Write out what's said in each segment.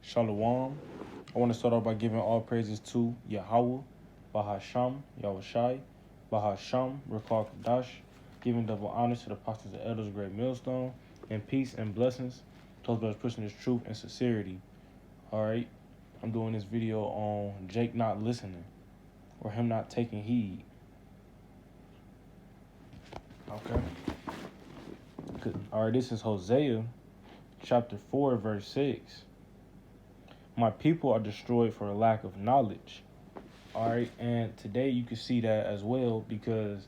Shalom. I want to start off by giving all praises to Yahweh, Bahasham, Yahushai, Bahasham, Rakal Kadash, giving double honors to the apostles and elders of Great Millstone, and peace and blessings to those brothers pushing this truth and sincerity. Alright, I'm doing this video on Jake not listening, or him not taking heed. Okay. Alright, this is Hosea, chapter 4, verse 6. My people are destroyed for a lack of knowledge. All right, and today you can see that as well, because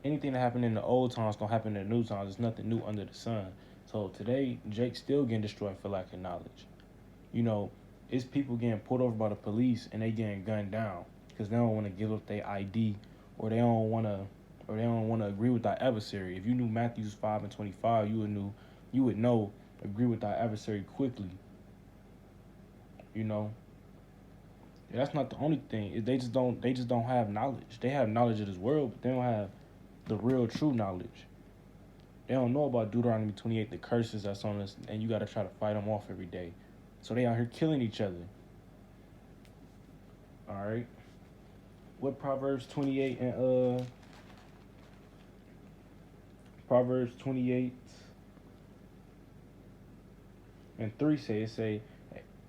anything that happened in the old times gonna happen in the new times. There's nothing new under the sun. So today, Jake's still getting destroyed for lack of knowledge. You know, it's people getting pulled over by the police and they getting gunned down because they don't want to give up their ID, or they don't want to agree with thy adversary. If you knew Matthew 5:25, you would know agree with thy adversary quickly. You know. That's not the only thing. They just don't have knowledge. They have knowledge of this world, but they don't have the real true knowledge. They don't know about Deuteronomy 28, the curses that's on us, and you got to try to fight them off every day. So they out here killing each other. All right. What Proverbs 28 and Proverbs 28 and 3 say,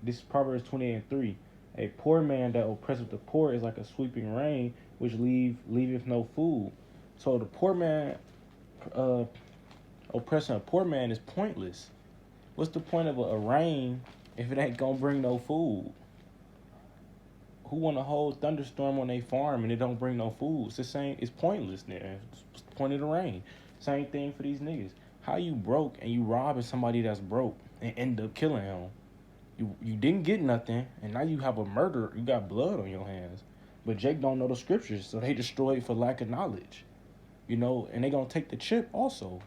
this is Proverbs 28 and 3. A poor man that oppresseth the poor is like a sweeping rain, which leaveth no food. So the poor man, oppressing a poor man is pointless. What's the point of a rain if it ain't gonna bring no food? Who want a whole thunderstorm on their farm and it don't bring no food? It's the same. It's pointless there. What's the point of the rain? Same thing for these niggas. How you broke and you robbing somebody that's broke and end up killing him? You didn't get nothing, and now you have a murder. You got blood on your hands. But Jake don't know the scriptures, so they destroyed for lack of knowledge. You know, and they gonna take the chip also.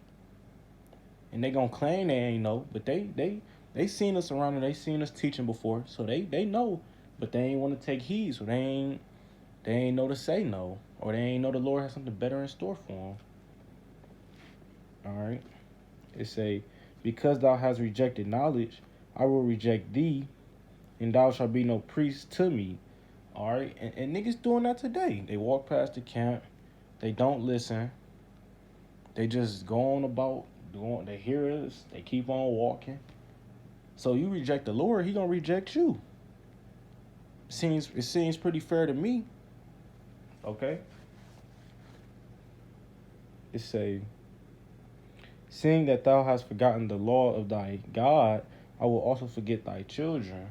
And they gonna claim they ain't know, but they seen us around and they seen us teaching before, so they know, but they ain't want to take heed, so they ain't know to say no, or they ain't know the Lord has something better in store for them. All right, it say, because thou hast rejected knowledge, I will reject thee, and thou shalt be no priest to me. All right, and niggas doing that today. They walk past the camp, they don't listen, they just go on about doing. They hear us, they keep on walking. So you reject the Lord, he gonna reject you. It seems pretty fair to me. Okay. It say, seeing that thou hast forgotten the law of thy God, I will also forget thy children.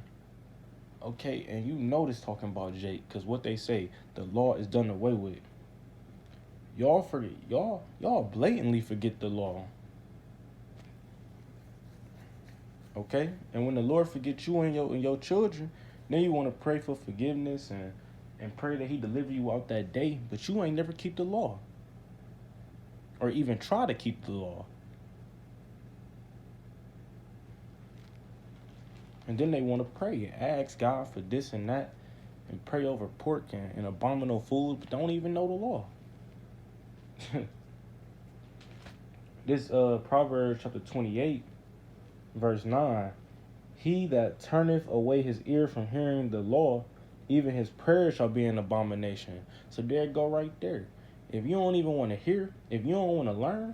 Okay, and you know this talking about Jake, because what they say, the law is done away with. Y'all blatantly forget the law. Okay? And when the Lord forgets you and your children, then you want to pray for forgiveness and pray that he deliver you out that day, but you ain't never keep the law. Or even try to keep the law. And then they want to pray and ask God for this and that, and pray over pork and abominable foods, but don't even know the law. This Proverbs chapter 28, verse 9. He that turneth away his ear from hearing the law, even his prayer shall be an abomination. So there it go right there. If you don't even want to hear, if you don't want to learn,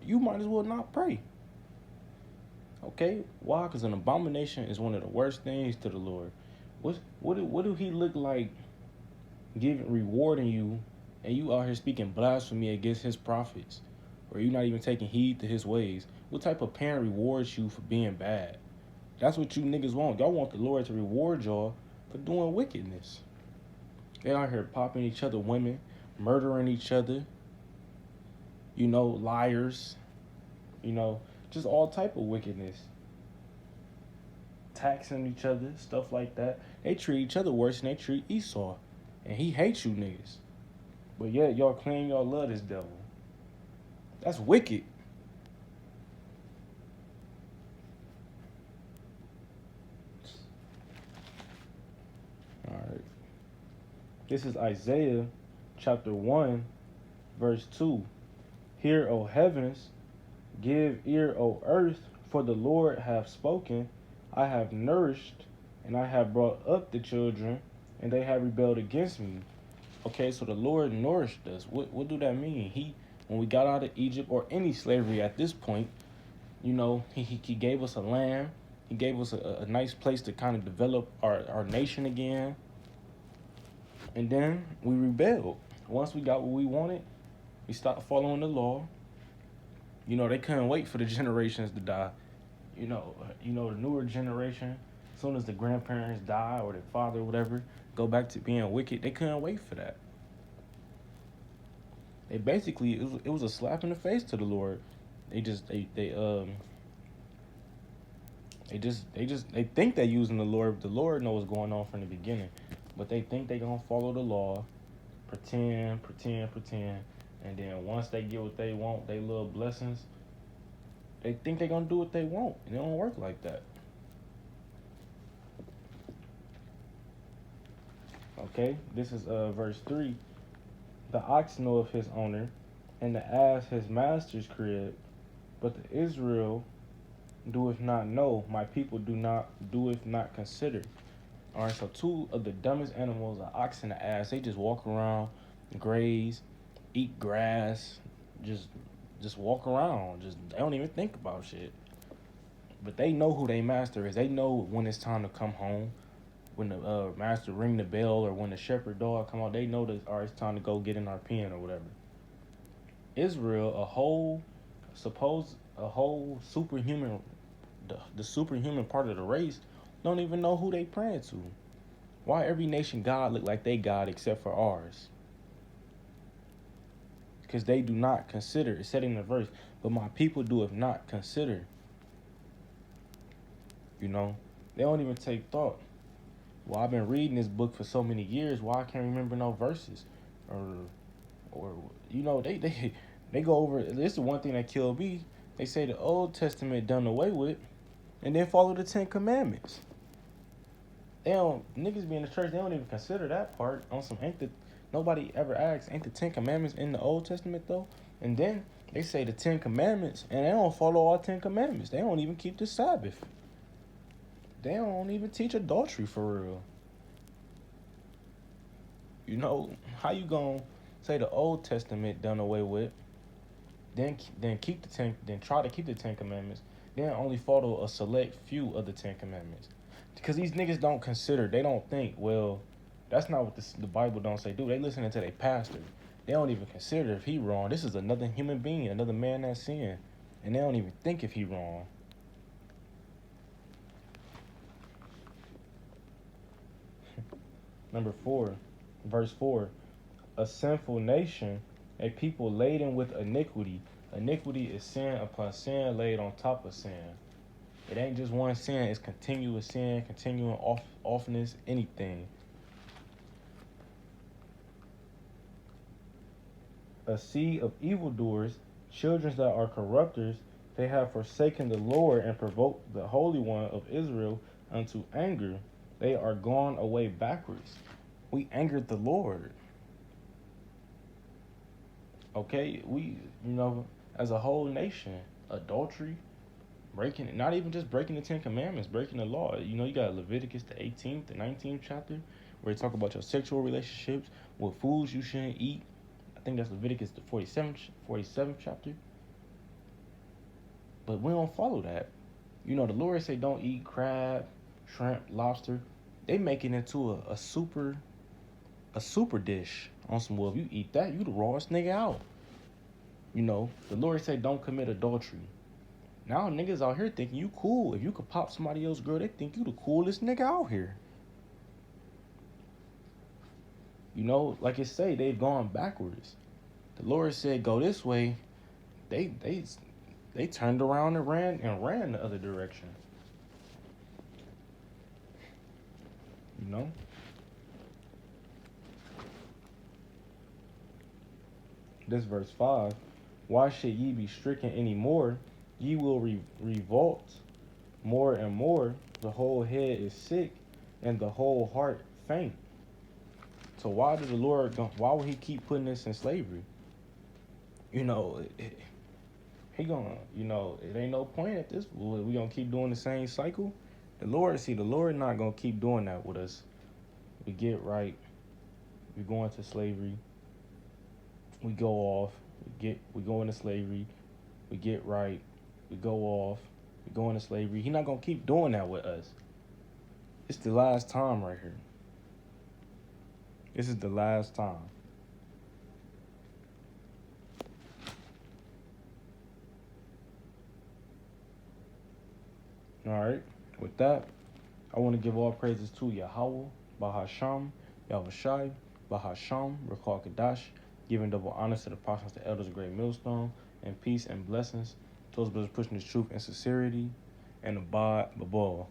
you might as well not pray. Okay? Why? Because an abomination is one of the worst things to the Lord. What do he look like rewarding you, and you out here speaking blasphemy against his prophets, or you not even taking heed to his ways? What type of parent rewards you for being bad? That's what you niggas want. Y'all want the Lord to reward y'all for doing wickedness. They out here popping each other women, murdering each other, you know, liars, you know, just all type of wickedness. Taxing each other, stuff like that. They treat each other worse than they treat Esau. And he hates you niggas. But yet y'all claim y'all love this devil. That's wicked. Alright. This is Isaiah chapter 1, verse 2. Hear, O heavens, give ear, O earth, for the Lord hath spoken. I have nourished and I have brought up the children, and they have rebelled against me. Okay, so the Lord nourished us. What do that mean? He, when we got out of Egypt or any slavery at this point, he gave us a land. He gave us a nice place to kind of develop our nation again. And then we rebelled. Once we got what we wanted, we stopped following the law. They couldn't wait for the generations to die. The newer generation, as soon as the grandparents die or their father or whatever, go back to being wicked, they couldn't wait for that. They basically, it was a slap in the face to the Lord. They think they're using the Lord, but the Lord knows what's going on from the beginning. But they think they're gonna follow the law, pretend, and then once they get what they want, they little blessings, they think they're gonna do what they want, and it don't work like that. Okay, this is verse 3. The ox knoweth his owner, and the ass his master's crib, but the Israel doeth not know, my people doeth not consider. All right, so two of the dumbest animals, the ox and the ass, they just walk around, graze, eat grass, just walk around. Just they don't even think about shit. But they know who their master is. They know when it's time to come home. When the master ring the bell or when the shepherd dog come out, they know that all right, it's time to go get in our pen or whatever. Israel, a whole superhuman, the superhuman part of the race, don't even know who they praying to. Why every nation God look like they God except for ours? Because they do not consider. It said in the verse, but my people do not consider. They don't even take thought. Well, I've been reading this book for so many years. Why I can't remember no verses, or they go over. This is the one thing that killed me. They say the Old Testament done away with, and then follow the 10 Commandments. Niggas be in the church. They don't even consider that part. On some nobody ever asks, ain't the 10 Commandments in the Old Testament though? And then they say the 10 Commandments, and they don't follow all 10 Commandments. They don't even keep the Sabbath. They don't even teach adultery for real. How you gonna say the Old Testament done away with, then keep then try to keep the 10 Commandments, then only follow a select few of the 10 Commandments? Because these niggas don't consider, they don't think, well, that's not what the Bible don't say. Do they listening to their pastor? They don't even consider if he wrong. This is another human being, another man that's sin, and they don't even think if he wrong. Number 4, verse 4. A sinful nation, a people laden with iniquity. Iniquity is sin upon sin laid on top of sin. It ain't just one sin, it's continuous sin, continuing offness, anything. A seed of evildoers, children that are corrupters, they have forsaken the Lord and provoked the Holy One of Israel unto anger. They are gone away backwards. We angered the Lord. Okay, we, as a whole nation, adultery, not even just breaking the 10 Commandments, breaking the law. You got Leviticus, the 18th, the 19th chapter, where they talk about your sexual relationships, what foods you shouldn't eat. I think that's Leviticus, the 47th chapter. But we don't follow that. The Lord say don't eat crab, shrimp, lobster. They make it into a super dish on some, well, if you eat that, you the rawest nigga out. The Lord say don't commit adultery. Now niggas out here thinking you cool. If you could pop somebody else's girl, they think you the coolest nigga out here. Like it say, they've gone backwards. The Lord said go this way. They turned around and ran the other direction. This verse 5. Why should ye be stricken any more? Ye will revolt more and more. The whole head is sick, and the whole heart faint. So why would he keep putting us in slavery? He gonna, it ain't no point at this. We gonna keep doing the same cycle. The Lord not gonna keep doing that with us. We get right, we go into slavery, we go off, we go into slavery, we get right, we go off, we go into slavery. He not gonna keep doing that with us. It's the last time right here. This is the last time. All right. With that, I want to give all praises to Yahweh, Bahasham, Yahushai, Bahasham, Rakal Kadash, giving double honors to the apostles, the elders of Great Millstone, and peace and blessings to those brothers pushing the truth and sincerity, and Abad Babal.